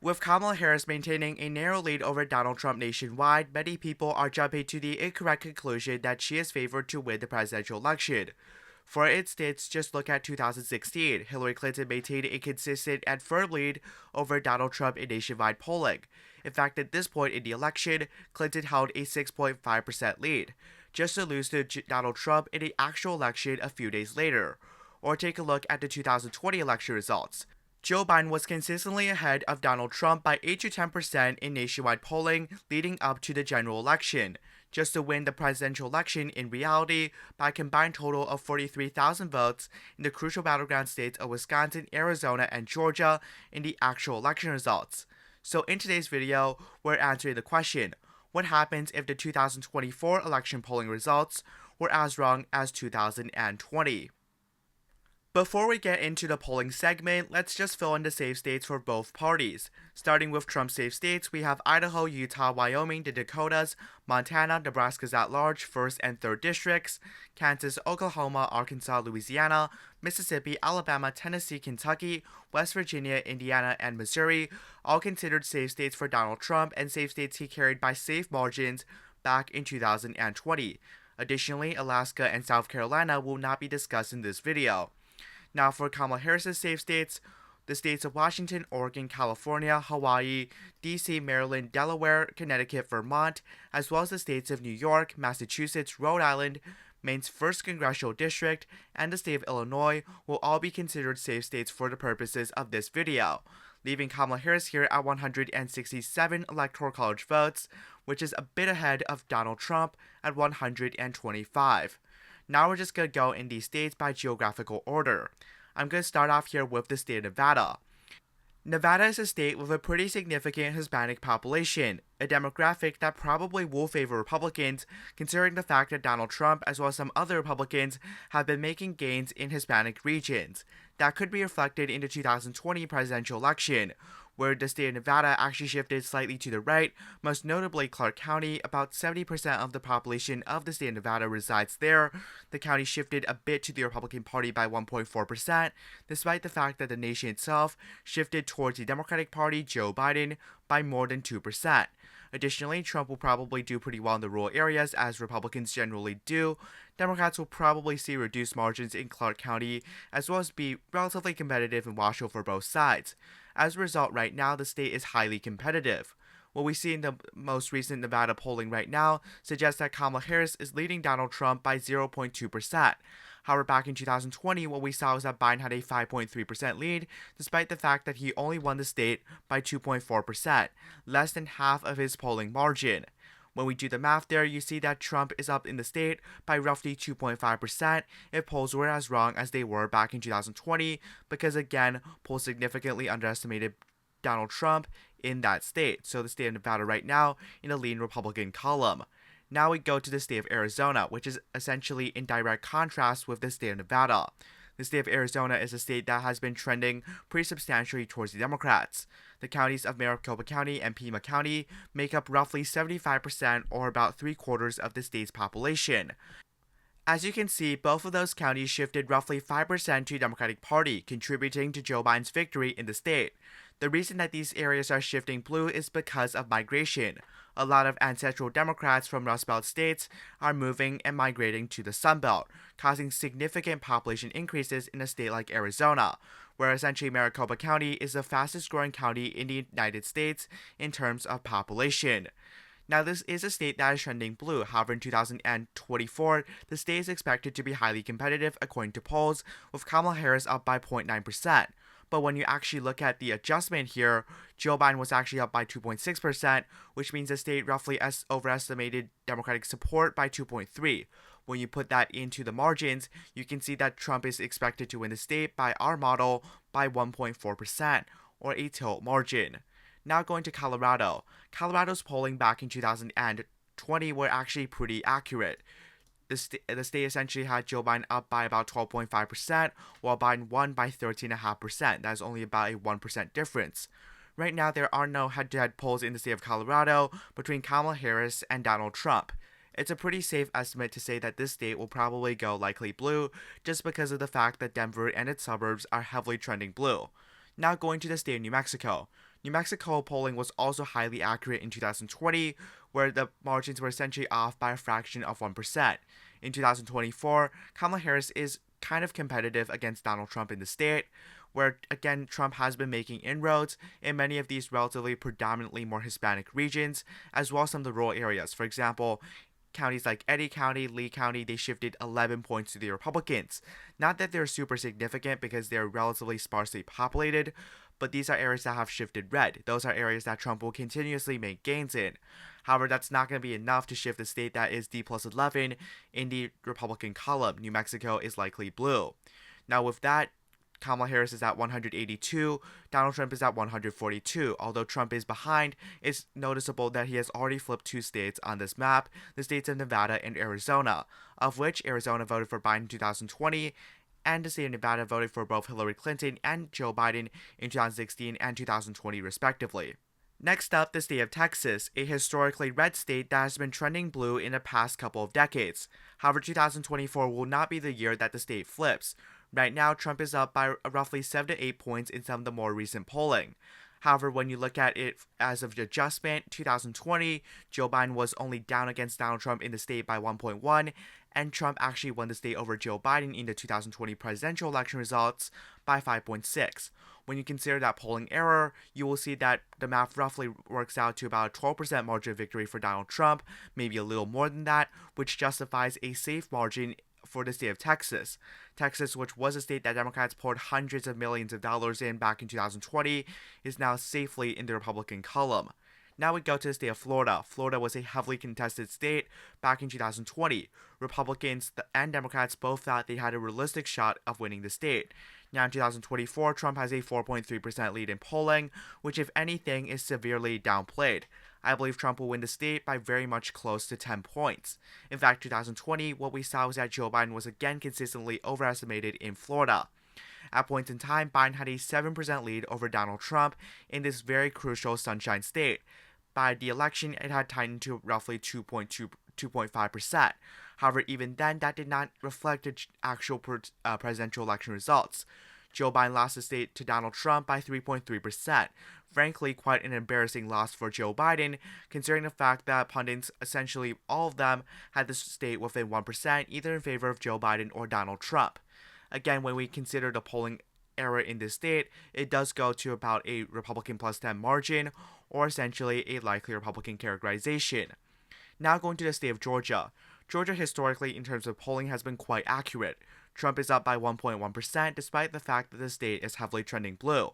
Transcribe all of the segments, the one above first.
With Kamala Harris maintaining a narrow lead over Donald Trump nationwide, many people are jumping to the incorrect conclusion that she is favored to win the presidential election. For instance, just look at 2016. Hillary Clinton maintained a consistent and firm lead over Donald Trump in nationwide polling. In fact, at this point in the election, Clinton held a 6.5% lead, just to lose to Donald Trump in the actual election a few days later. Or take a look at the 2020 election results. Joe Biden was consistently ahead of Donald Trump by 8 to 10% in nationwide polling leading up to the general election, just to win the presidential election in reality by a combined total of 43,000 votes in the crucial battleground states of Wisconsin, Arizona, and Georgia in the actual election results. So in today's video, we're answering the question, what happens if the 2024 election polling results were as wrong as 2020? Before we get into the polling segment, let's just fill in the safe states for both parties. Starting with Trump's safe states, we have Idaho, Utah, Wyoming, the Dakotas, Montana, Nebraska's at-large, 1st and 3rd districts, Kansas, Oklahoma, Arkansas, Louisiana, Mississippi, Alabama, Tennessee, Kentucky, West Virginia, Indiana, and Missouri, all considered safe states for Donald Trump and safe states he carried by safe margins back in 2020. Additionally, Alaska and South Carolina will not be discussed in this video. Now for Kamala Harris's safe states, the states of Washington, Oregon, California, Hawaii, D.C., Maryland, Delaware, Connecticut, Vermont, as well as the states of New York, Massachusetts, Rhode Island, Maine's 1st Congressional District, and the state of Illinois will all be considered safe states for the purposes of this video, leaving Kamala Harris here at 167 Electoral College votes, which is a bit ahead of Donald Trump at 125. Now we're just going to go in these states by geographical order. I'm going to start off here with the state of Nevada. Nevada is a state with a pretty significant Hispanic population, a demographic that probably will favor Republicans, considering the fact that Donald Trump as well as some other Republicans have been making gains in Hispanic regions. That could be reflected in the 2020 presidential election, where the state of Nevada actually shifted slightly to the right, most notably Clark County. About 70% of the population of the state of Nevada resides there. The county shifted a bit to the Republican Party by 1.4%, despite the fact that the nation itself shifted towards the Democratic Party, Joe Biden, by more than 2%. Additionally, Trump will probably do pretty well in the rural areas, as Republicans generally do. Democrats will probably see reduced margins in Clark County, as well as be relatively competitive in Washoe for both sides. As a result, right now, the state is highly competitive. What we see in the most recent Nevada polling right now suggests that Kamala Harris is leading Donald Trump by 0.2%. However, back in 2020, what we saw was that Biden had a 5.3% lead, despite the fact that he only won the state by 2.4%, less than half of his polling margin. When we do the math there, you see that Trump is up in the state by roughly 2.5% if polls were as wrong as they were back in 2020, because again, polls significantly underestimated Donald Trump in that state. So the state of Nevada right now in a lean Republican column. Now we go to the state of Arizona, which is essentially in direct contrast with the state of Nevada. The state of Arizona is a state that has been trending pretty substantially towards the Democrats. The counties of Maricopa County and Pima County make up roughly 75% or about 3/4 of the state's population. As you can see, both of those counties shifted roughly 5% to the Democratic Party, contributing to Joe Biden's victory in the state. The reason that these areas are shifting blue is because of migration. A lot of ancestral Democrats from Rustbelt states are moving and migrating to the Sun Belt, causing significant population increases in a state like Arizona, where essentially Maricopa County is the fastest growing county in the United States in terms of population. Now, this is a state that is trending blue. However, in 2024, the state is expected to be highly competitive according to polls, with Kamala Harris up by 0.9%. But when you actually look at the adjustment here, Joe Biden was actually up by 2.6%, which means the state roughly overestimated Democratic support by 2.3%. When you put that into the margins, you can see that Trump is expected to win the state by our model by 1.4%, or a tilt margin. Now going to Colorado. Colorado's polling back in 2020 were actually pretty accurate. The state essentially had Joe Biden up by about 12.5%, while Biden won by 13.5%. That is only about a 1% difference. Right now, there are no head-to-head polls in the state of Colorado between Kamala Harris and Donald Trump. It's a pretty safe estimate to say that this state will probably go likely blue, just because of the fact that Denver and its suburbs are heavily trending blue. Now going to the state of New Mexico. New Mexico polling was also highly accurate in 2020, where the margins were essentially off by a fraction of 1%. In 2024, Kamala Harris is kind of competitive against Donald Trump in the state, where again Trump has been making inroads in many of these relatively predominantly more Hispanic regions, as well as some of the rural areas. For example, counties like Eddy County, Lee County, they shifted 11 points to the Republicans. Not that they're super significant because they're relatively sparsely populated, but these are areas that have shifted red. Those are areas that Trump will continuously make gains in. However, that's not going to be enough to shift the state that is D plus 11 in the Republican column. New Mexico is likely blue. Now, with that, Kamala Harris is at 182, Donald Trump is at 142. Although Trump is behind, it's noticeable that he has already flipped 2 states on this map, the states of Nevada and Arizona, of which Arizona voted for Biden in 2020, and the state of Nevada voted for both Hillary Clinton and Joe Biden in 2016 and 2020 respectively. Next up, the state of Texas, a historically red state that has been trending blue in the past couple of decades. However, 2024 will not be the year that the state flips. Right now, Trump is up by roughly 7 to 8 points in some of the more recent polling. However, when you look at it as of adjustment, 2020, Joe Biden was only down against Donald Trump in the state by 1.1, and Trump actually won the state over Joe Biden in the 2020 presidential election results by 5.6. When you consider that polling error, you will see that the math roughly works out to about a 12% margin of victory for Donald Trump, maybe a little more than that, which justifies a safe margin for the state of Texas. Texas, which was a state that Democrats poured hundreds of millions of dollars in back in 2020, is now safely in the Republican column. Now we go to the state of Florida. Florida was a heavily contested state back in 2020. Republicans and Democrats both thought they had a realistic shot of winning the state. Now in 2024, Trump has a 4.3% lead in polling, which if anything is severely downplayed. I believe Trump will win the state by very much close to 10 points. In fact, 2020, what we saw was that Joe Biden was again consistently overestimated in Florida. At points in time, Biden had a 7% lead over Donald Trump in this very crucial Sunshine State. By the election, it had tightened to roughly 2.5%. However, even then, that did not reflect the actual presidential election results. Joe Biden lost the state to Donald Trump by 3.3%. Frankly, quite an embarrassing loss for Joe Biden, considering the fact that pundits, essentially all of them, had the state within 1%, either in favor of Joe Biden or Donald Trump. Again, when we consider the polling error in this state, it does go to about a Republican plus 10 margin, or essentially a likely Republican characterization. Now going to the state of Georgia. Georgia historically, in terms of polling, has been quite accurate. Trump is up by 1.1% despite the fact that the state is heavily trending blue.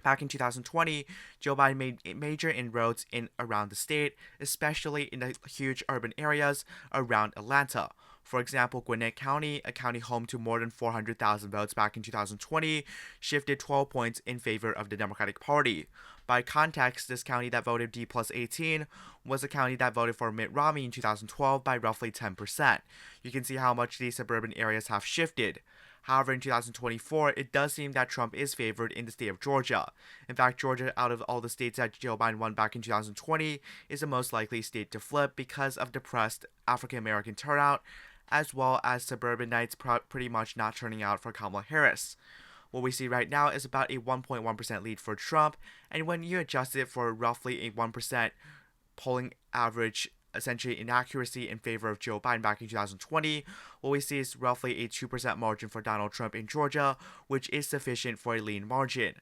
Back in 2020, Joe Biden made major inroads in around the state, especially in the huge urban areas around Atlanta. For example, Gwinnett County, a county home to more than 400,000 votes back in 2020, shifted 12 points in favor of the Democratic Party. By context, this county that voted D plus 18 was a county that voted for Mitt Romney in 2012 by roughly 10%. You can see how much these suburban areas have shifted. However, in 2024, it does seem that Trump is favored in the state of Georgia. In fact, Georgia, out of all the states that Joe Biden won back in 2020, is the most likely state to flip because of depressed African American turnout, as well as suburbanites pretty much not turning out for Kamala Harris. What we see right now is about a 1.1% lead for Trump, and when you adjust it for roughly a 1% polling average, essentially inaccuracy in favor of Joe Biden back in 2020, what we see is roughly a 2% margin for Donald Trump in Georgia, which is sufficient for a lean margin.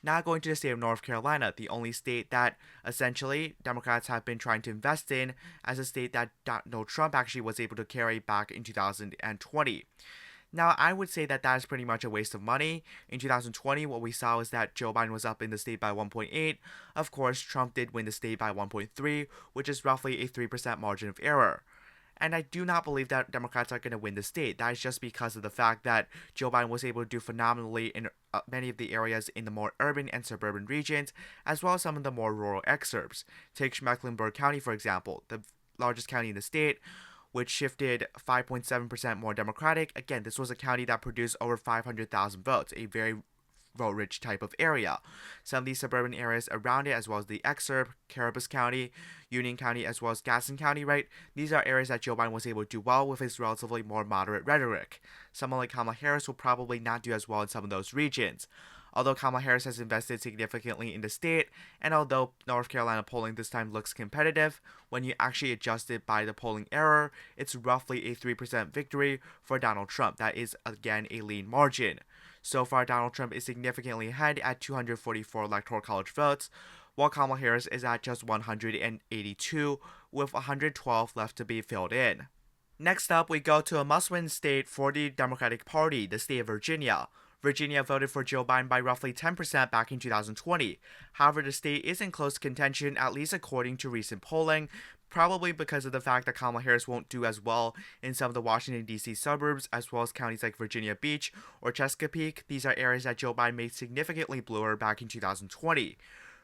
Now going to the state of North Carolina, the only state that essentially Democrats have been trying to invest in as a state that Donald Trump actually was able to carry back in 2020. Now, I would say that that is pretty much a waste of money. In 2020, what we saw was that Joe Biden was up in the state by 1.8. Of course, Trump did win the state by 1.3, which is roughly a 3% margin of error. And I do not believe that Democrats are going to win the state. That is just because of the fact that Joe Biden was able to do phenomenally in many of the areas in the more urban and suburban regions, as well as some of the more rural exurbs. Take Mecklenburg County, for example, the largest county in the state, which shifted 5.7% more Democratic. Again, this was a county that produced over 500,000 votes, a very vote-rich type of area. Some of these suburban areas around it, as well as the exurb, Carapace County, Union County, as well as Gaston County, right? These are areas that Joe Biden was able to do well with his relatively more moderate rhetoric. Someone like Kamala Harris will probably not do as well in some of those regions. Although Kamala Harris has invested significantly in the state, and although North Carolina polling this time looks competitive, when you actually adjust it by the polling error, it's roughly a 3% victory for Donald Trump. That is, again, a lean margin. So far, Donald Trump is significantly ahead at 244 electoral college votes, while Kamala Harris is at just 182, with 112 left to be filled in. Next up, we go to a must-win state for the Democratic Party, the state of Virginia. Virginia voted for Joe Biden by roughly 10% back in 2020. However, the state is in close contention, at least according to recent polling, probably because of the fact that Kamala Harris won't do as well in some of the Washington, D.C. suburbs, as well as counties like Virginia Beach or Chesapeake. These are areas that Joe Biden made significantly bluer back in 2020.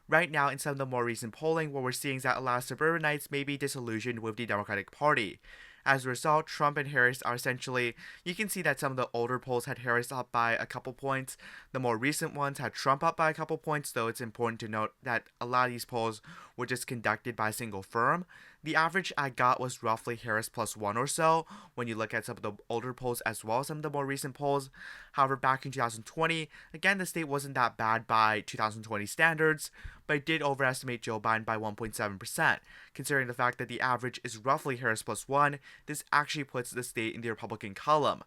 Right now, in some of the more recent polling, what we're seeing is that a lot of suburbanites may be disillusioned with the Democratic Party. As a result, Trump and Harris are essentially, you can see that some of the older polls had Harris up by a couple points. The more recent ones had Trump up by a couple points, though it's important to note that a lot of these polls were just conducted by a single firm. The average I got was roughly Harris plus 1 or so when you look at some of the older polls as well as some of the more recent polls. However, back in 2020, again, the state wasn't that bad by 2020 standards, but it did overestimate Joe Biden by 1.7%. Considering the fact that the average is roughly Harris plus 1, this actually puts the state in the Republican column.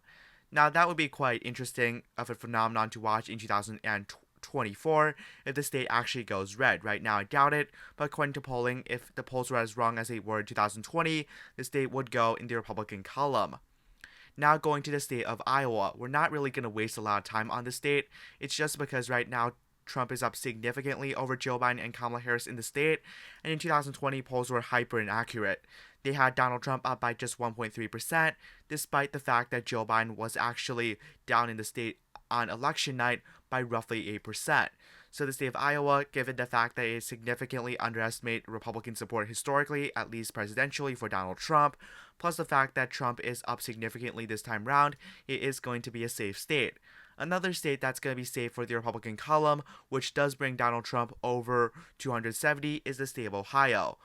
Now, that would be quite interesting of a phenomenon to watch in 2024 if the state actually goes red. Right now, I doubt it, but according to polling, if the polls were as wrong as they were in 2020, the state would go in the Republican column. Now going to the state of Iowa, we're not really going to waste a lot of time on the state. It's just because right now Trump is up significantly over Joe Biden and Kamala Harris in the state, and in 2020 polls were hyper inaccurate. They had Donald Trump up by just 1.3%, despite the fact that Joe Biden was actually down in the state on election night by roughly 8%. So the state of Iowa, given the fact that it significantly underestimates Republican support historically, at least presidentially, for Donald Trump, plus the fact that Trump is up significantly this time round, it is going to be a safe state. Another state that's going to be safe for the Republican column, which does bring Donald Trump over 270, is the state of Ohio.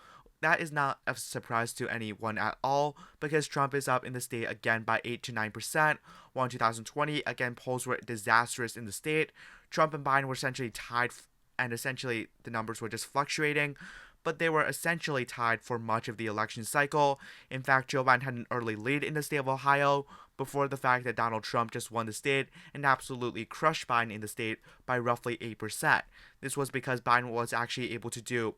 That is not a surprise to anyone at all, because Trump is up in the state again by 8 to 9%, while in 2020, again, polls were disastrous in the state. Trump and Biden were essentially tied, and essentially the numbers were just fluctuating, but they were essentially tied for much of the election cycle. In fact, Joe Biden had an early lead in the state of Ohio before the fact that Donald Trump just won the state and absolutely crushed Biden in the state by roughly 8%. This was because Biden was actually able to do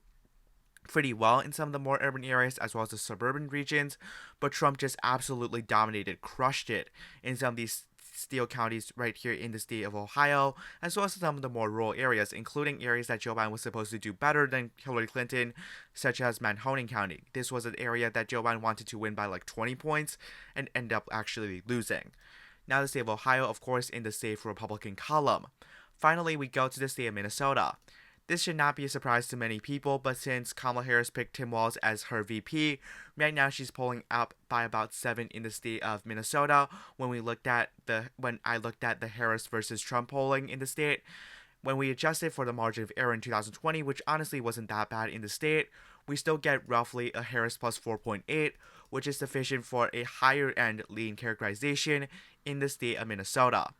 pretty well in some of the more urban areas as well as the suburban regions, but Trump just absolutely dominated, crushed it in some of these steel counties right here in the state of Ohio, as well as some of the more rural areas, including areas that Joe Biden was supposed to do better than Hillary Clinton, such as Mahoning County. This was an area that Joe Biden wanted to win by like 20 points and end up actually losing. Now the state of Ohio, of course, in the safe Republican column. Finally, we go to the state of Minnesota. This should not be a surprise to many people, but since Kamala Harris picked Tim Walz as her VP, right now she's polling up by about 7 in the state of Minnesota. When I looked at the Harris versus Trump polling in the state, when we adjusted for the margin of error in 2020, which honestly wasn't that bad in the state, we still get roughly a Harris plus 4.8, which is sufficient for a higher end lean characterization in the state of Minnesota.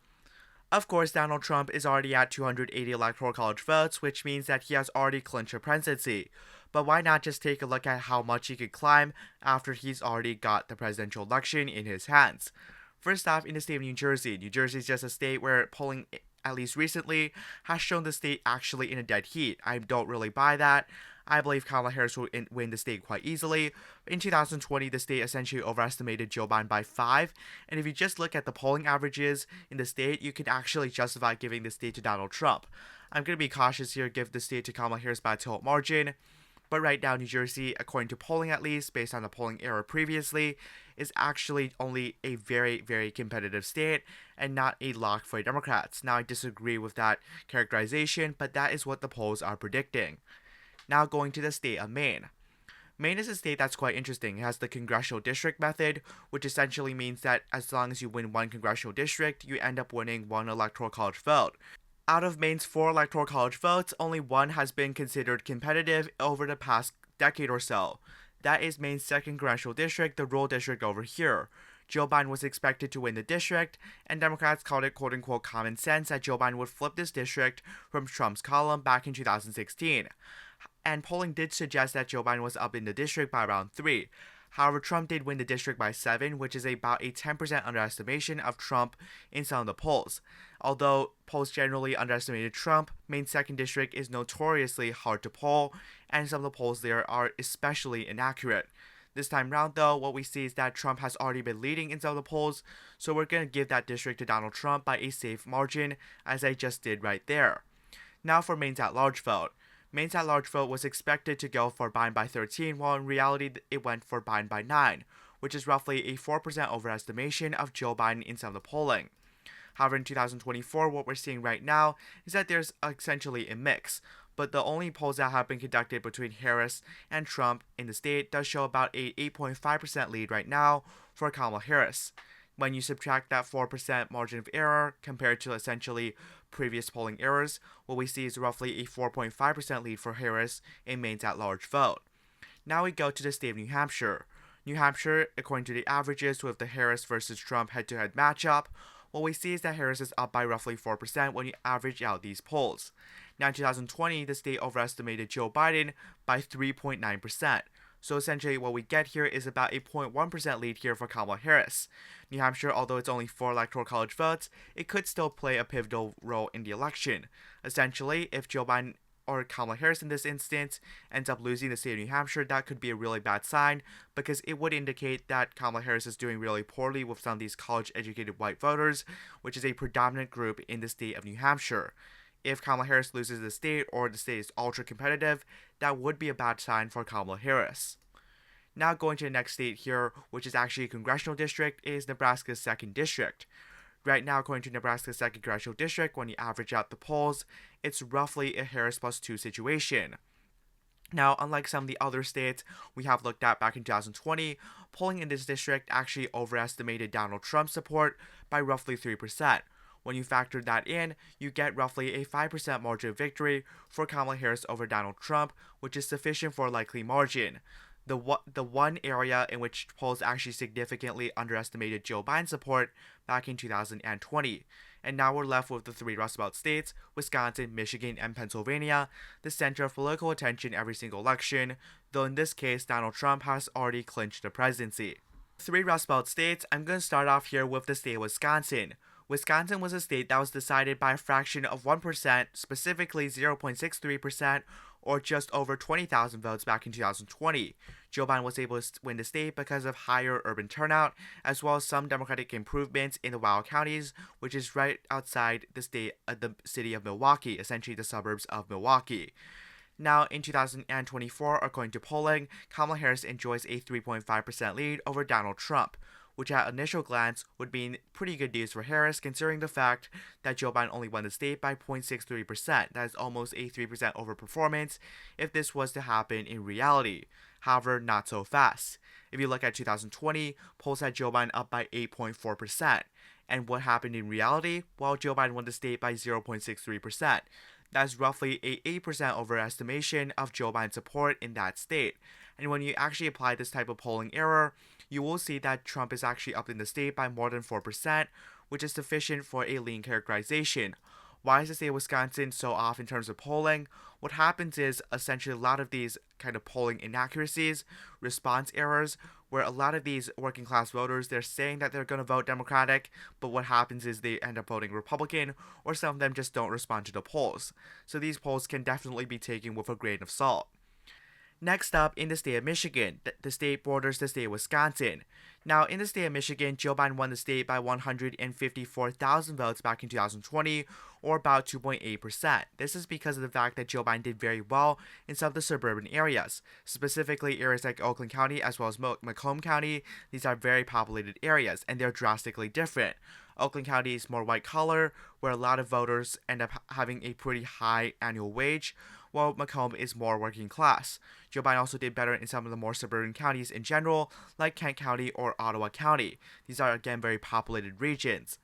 Of course, Donald Trump is already at 280 electoral college votes, which means that he has already clinched a presidency. But why not just take a look at how much he could climb after he's already got the presidential election in his hands? First off, in the state of New Jersey. New Jersey is just a state where polling, at least recently, has shown the state actually in a dead heat. I don't really buy that. I believe Kamala Harris will win the state quite easily. In 2020, the state essentially overestimated Joe Biden by 5, and if you just look at the polling averages in the state, you can actually justify giving the state to Donald Trump. I'm going to be cautious here, give the state to Kamala Harris by a tilt margin, but right now New Jersey, according to polling at least, based on the polling error previously, is actually only a very, very competitive state and not a lock for Democrats. Now, I disagree with that characterization, but that is what the polls are predicting. Now going to the state of Maine. Maine is a state that's quite interesting. It has the congressional district method, which essentially means that as long as you win one congressional district, you end up winning one electoral college vote. Out of Maine's 4 electoral college votes, only one has been considered competitive over the past decade or so. That is Maine's 2nd congressional district, the rural district over here. Joe Biden was expected to win the district, and Democrats called it quote-unquote common sense that Joe Biden would flip this district from Trump's column back in 2016. And polling did suggest that Joe Biden was up in the district by around 3. However, Trump did win the district by 7, which is about a 10% underestimation of Trump in some of the polls. Although polls generally underestimated Trump, Maine's 2nd district is notoriously hard to poll, and some of the polls there are especially inaccurate. This time round, though, what we see is that Trump has already been leading in some of the polls, so we're going to give that district to Donald Trump by a safe margin, as I just did right there. Now for Maine's at-large vote. Maine's at-large vote was expected to go for Biden by 13, while in reality it went for Biden by 9, which is roughly a 4% overestimation of Joe Biden in some of the polling. However, in 2024, what we're seeing right now is that there's essentially a mix, but the only polls that have been conducted between Harris and Trump in the state does show about a 8.5% lead right now for Kamala Harris. When you subtract that 4% margin of error compared to essentially previous polling errors, what we see is roughly a 4.5% lead for Harris in Maine's at-large vote. Now we go to the state of New Hampshire. New Hampshire, according to the averages with the Harris versus Trump head-to-head matchup, what we see is that Harris is up by roughly 4% when you average out these polls. Now in 2020, the state overestimated Joe Biden by 3.9%. So essentially what we get here is about a 0.1% lead here for Kamala Harris. New Hampshire, although it's only 4 electoral college votes, it could still play a pivotal role in the election. Essentially, if Joe Biden or Kamala Harris in this instance ends up losing the state of New Hampshire, that could be a really bad sign because it would indicate that Kamala Harris is doing really poorly with some of these college-educated white voters, which is a predominant group in the state of New Hampshire. If Kamala Harris loses the state or the state is ultra-competitive, that would be a bad sign for Kamala Harris. Now going to the next state here, which is actually a congressional district, is Nebraska's 2nd district. Right now, according to Nebraska's 2nd congressional district, when you average out the polls, it's roughly a Harris plus 2 situation. Now, unlike some of the other states we have looked at back in 2020, polling in this district actually overestimated Donald Trump's support by roughly 3%. When you factor that in, you get roughly a 5% margin of victory for Kamala Harris over Donald Trump, which is sufficient for a likely margin. The one area in which polls actually significantly underestimated Joe Biden's support back in 2020. And now we're left with the 3 Rustbelt states, Wisconsin, Michigan, and Pennsylvania, the center of political attention every single election, though in this case, Donald Trump has already clinched the presidency. 3 Rustbelt states, I'm going to start off here with the state of Wisconsin. Wisconsin was a state that was decided by a fraction of 1%, specifically 0.63%, or just over 20,000 votes back in 2020. Joe Biden was able to win the state because of higher urban turnout, as well as some Democratic improvements in the Wow counties, which is right outside the city of Milwaukee, essentially the suburbs of Milwaukee. Now, in 2024, according to polling, Kamala Harris enjoys a 3.5% lead over Donald Trump, which at initial glance would be pretty good news for Harris considering the fact that Joe Biden only won the state by 0.63%. That is almost a 3% overperformance if this was to happen in reality. However, not so fast. If you look at 2020, polls had Joe Biden up by 8.4%. And what happened in reality? Well, Joe Biden won the state by 0.63%. That's roughly a 8% overestimation of Joe Biden's support in that state. And when you actually apply this type of polling error, you will see that Trump is actually up in the state by more than 4%, which is sufficient for a lean characterization. Why is the state of Wisconsin so off in terms of polling? What happens is essentially a lot of these kind of polling inaccuracies, response errors, where a lot of these working class voters, they're saying that they're going to vote Democratic, but what happens is they end up voting Republican, or some of them just don't respond to the polls. So these polls can definitely be taken with a grain of salt. Next up, in the state of Michigan, the state borders the state of Wisconsin. Now, in the state of Michigan, Joe Biden won the state by 154,000 votes back in 2020, or about 2.8%. This is because of the fact that Joe Biden did very well in some of the suburban areas, specifically areas like Oakland County as well as Macomb County. These are very populated areas, and they're drastically different. Oakland County is more white collar, where a lot of voters end up having a pretty high annual wage, while Macomb is more working class. Joe Biden also did better in some of the more suburban counties in general, like Kent County or Ottawa County. These are, again, very populated regions.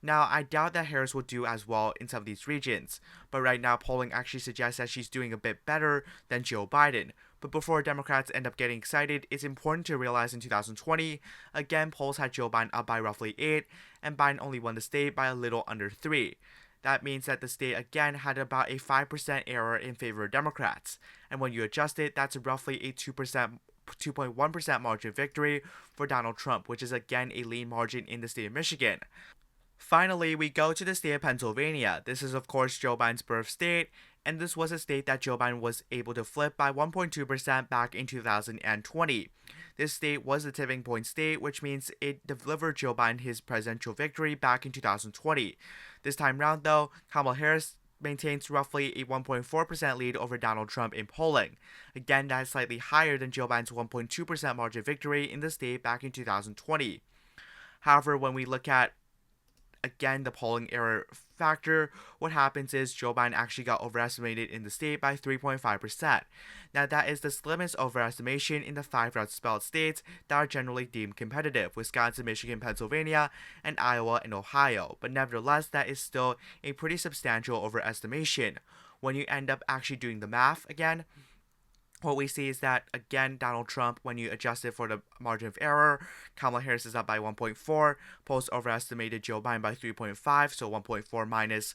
Now, I doubt that Harris will do as well in some of these regions, but right now polling actually suggests that she's doing a bit better than Joe Biden. But before Democrats end up getting excited, it's important to realize in 2020, again, polls had Joe Biden up by roughly 8, and Biden only won the state by a little under 3. That means that the state again had about a 5% error in favor of Democrats. And when you adjust it, that's roughly a 2.1% margin victory for Donald Trump, which is again a lean margin in the state of Michigan. Finally, we go to the state of Pennsylvania. This is, of course, Joe Biden's birth state, and this was a state that Joe Biden was able to flip by 1.2% back in 2020. This state was a tipping point state, which means it delivered Joe Biden his presidential victory back in 2020. This time round, though, Kamala Harris maintains roughly a 1.4% lead over Donald Trump in polling. Again, that is slightly higher than Joe Biden's 1.2% margin victory in the state back in 2020. However, when we look at again the polling error factor, what happens is Joe Biden actually got overestimated in the state by 3.5%. Now that is the slimmest overestimation in the 5 Rust Belt states that are generally deemed competitive: Wisconsin, Michigan, Pennsylvania, and Iowa and Ohio. But nevertheless, that is still a pretty substantial overestimation. When you end up actually doing the math again, what we see is that, again, Donald Trump, when you adjust it for the margin of error, Kamala Harris is up by 1.4, polls overestimated Joe Biden by 3.5, so 1.4 minus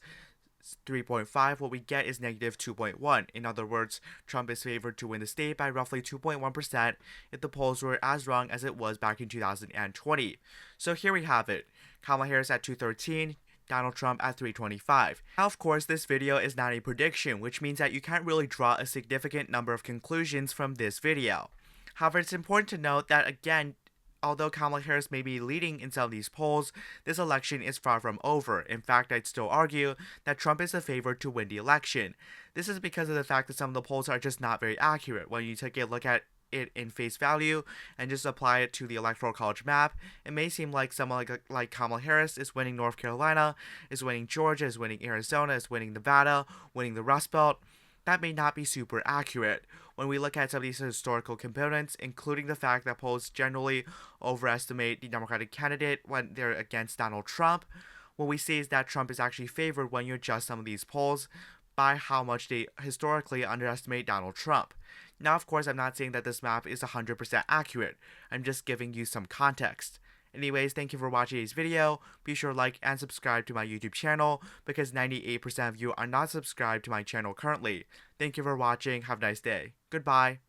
3.5, what we get is negative 2.1. In other words, Trump is favored to win the state by roughly 2.1% if the polls were as wrong as it was back in 2020. So here we have it. Kamala Harris at 213, Donald Trump at 325. Now, of course, this video is not a prediction, which means that you can't really draw a significant number of conclusions from this video. However, it's important to note that, again, although Kamala Harris may be leading in some of these polls, this election is far from over. In fact, I'd still argue that Trump is the favorite to win the election. This is because of the fact that some of the polls are just not very accurate. When you take a look at it in face value and just apply it to the electoral college map, it may seem like someone like Kamala Harris is winning North Carolina, is winning Georgia, is winning Arizona, is winning Nevada, winning the Rust Belt. That may not be super accurate. When we look at some of these historical components, including the fact that polls generally overestimate the Democratic candidate when they're against Donald Trump, what we see is that Trump is actually favored when you adjust some of these polls by how much they historically underestimate Donald Trump. Now, of course, I'm not saying that this map is 100% accurate. I'm just giving you some context. Anyways, thank you for watching today's video. Be sure to like and subscribe to my YouTube channel because 98% of you are not subscribed to my channel currently. Thank you for watching. Have a nice day. Goodbye.